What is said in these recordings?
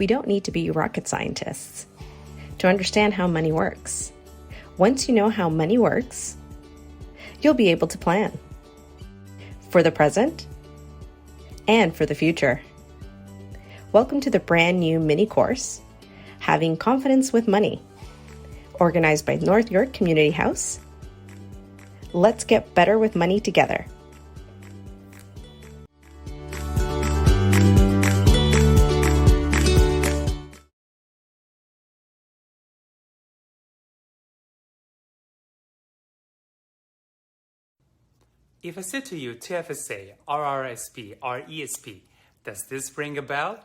We don't need to be rocket scientists to understand how money works. Once you know how money works, you'll be able to plan for the present and for the future. Welcome to the brand new mini course, Having Confidence with Money, organized by North York Community House. Let's get better with money together. If I said to you TFSA, RRSP, RESP, does this ring a bell?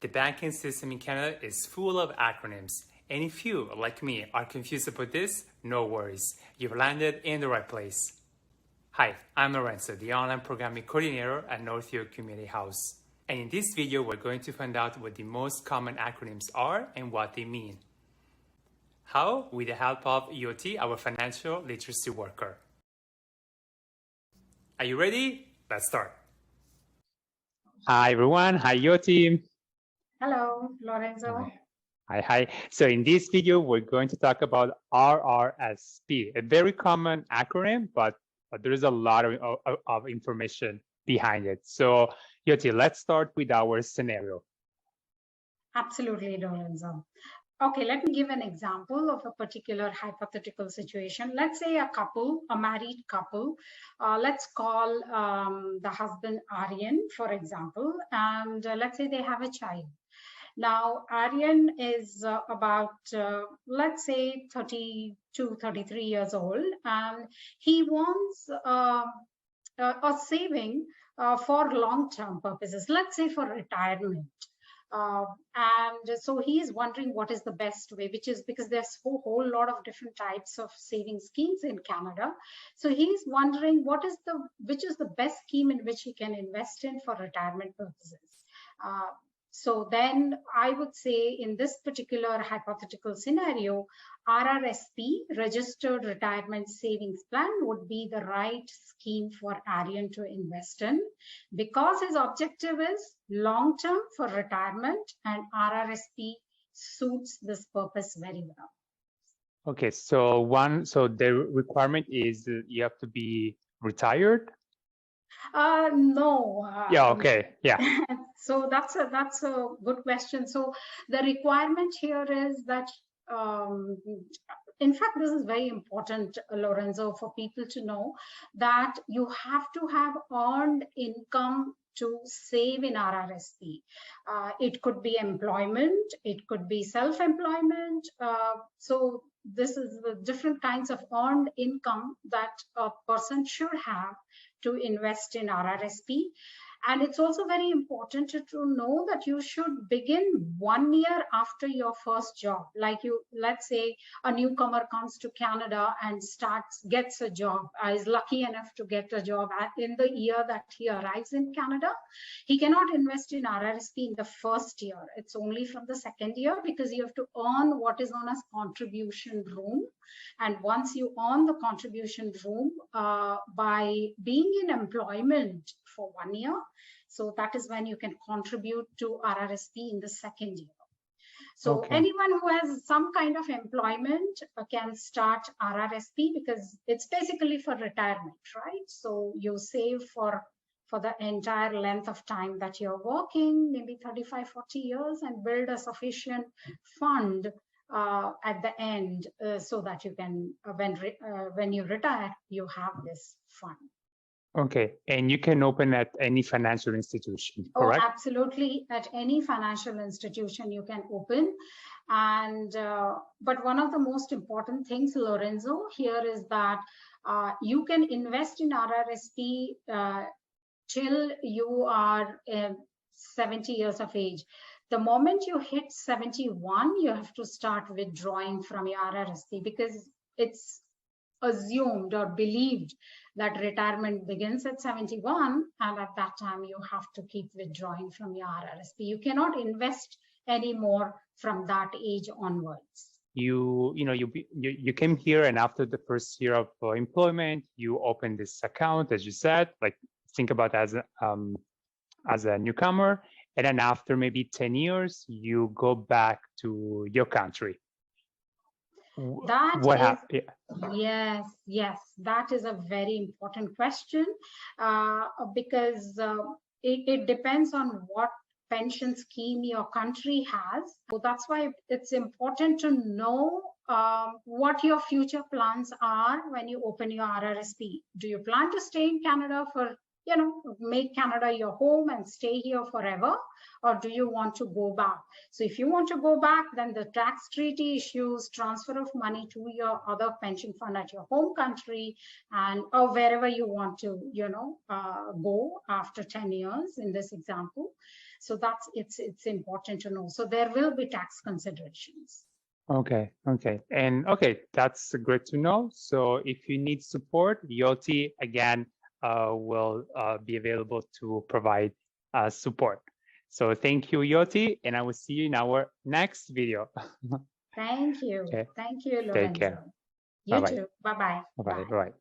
The banking system in Canada is full of acronyms, and if you, like me, are confused about this, no worries, you've landed in the right place. Hi, I'm Lorenzo, the online programming coordinator at North York Community House. And in this video, we're going to find out what the most common acronyms are and what they mean. How? With the help of EOT, our financial literacy worker. Are you ready? Let's start. Hi, everyone. Hi, EOT. Hello, Lorenzo. Hi. So in this video, we're going to talk about RRSP, a very common acronym, but there is a lot of information behind it. So, Yoti, let's start with our scenario. Absolutely, Lorenzo. Okay, let me give an example of a particular hypothetical situation. Let's say a couple, a married couple, let's call the husband Aryan, for example, and let's say they have a child. Now, Aryan is about, let's say, 32, 33 years old, and he wants a saving for long-term purposes, let's say for retirement. And so he is wondering what is the best way, which is because there's a whole lot of different types of saving schemes in Canada. So he's wondering which is the best scheme in which he can invest in for retirement purposes. So then I would say in this particular hypothetical scenario, RRSP, Registered Retirement Savings Plan, would be the right scheme for Aryan to invest in because his objective is long-term for retirement, and RRSP suits this purpose very well. Okay, so the requirement is you have to be retired? No. Yeah, okay, yeah. So that's a good question. So the requirement here is that, in fact, this is very important, Lorenzo, for people to know that you have to have earned income to save in RRSP. It could be employment, it could be self-employment. So this is the different kinds of earned income that a person should have to invest in RRSP. And it's also very important to know that you should begin 1 year after your first job. Like let's say a newcomer comes to Canada and gets a job, is lucky enough to get a job in the year that he arrives in Canada. He cannot invest in RRSP in the first year. It's only from the second year because you have to earn what is known as contribution room. And once you earn the contribution room by being in employment for 1 year, so that is when you can contribute to RRSP in the second year. So anyone who has some kind of employment can start RRSP because it's basically for retirement, right? So you save for the entire length of time that you're working, maybe 35, 40 years, and build a sufficient fund at the end so that you can, when you retire, you have this fund. Okay, and you can open at any financial institution, correct? Oh, absolutely. At any financial institution you can open. And but one of the most important things, Lorenzo, here is that you can invest in RRSP till you are 70 years of age. The moment you hit 71, you have to start withdrawing from your RRSP because it's assumed or believed that retirement begins at 71, and at that time you have to keep withdrawing from your RRSP. You cannot invest anymore from that age onwards. You came here, and after the first year of employment, you opened this account, as you said. Like, think about as a newcomer, and then after maybe 10 years, you go back to your country. That What is, happened? yes, that is a very important question, because it depends on what pension scheme your country has. So that's why it's important to know what your future plans are when you open your RRSP. Do you plan to stay in Canada for, make Canada your home and stay here forever? Or do you want to go back? So if you want to go back, then the tax treaty issues transfer of money to your other pension fund at your home country, and or wherever you want to, go after 10 years in this example. So it's important to know. So there will be tax considerations. Okay, and that's great to know. So if you need support, Yoti again will be available to provide support. So thank you, Yoti, and I will see you in our next video. Thank you. Okay. Thank you, Lorenzo. Take care. You Bye-bye. too. Bye-bye. Bye-bye.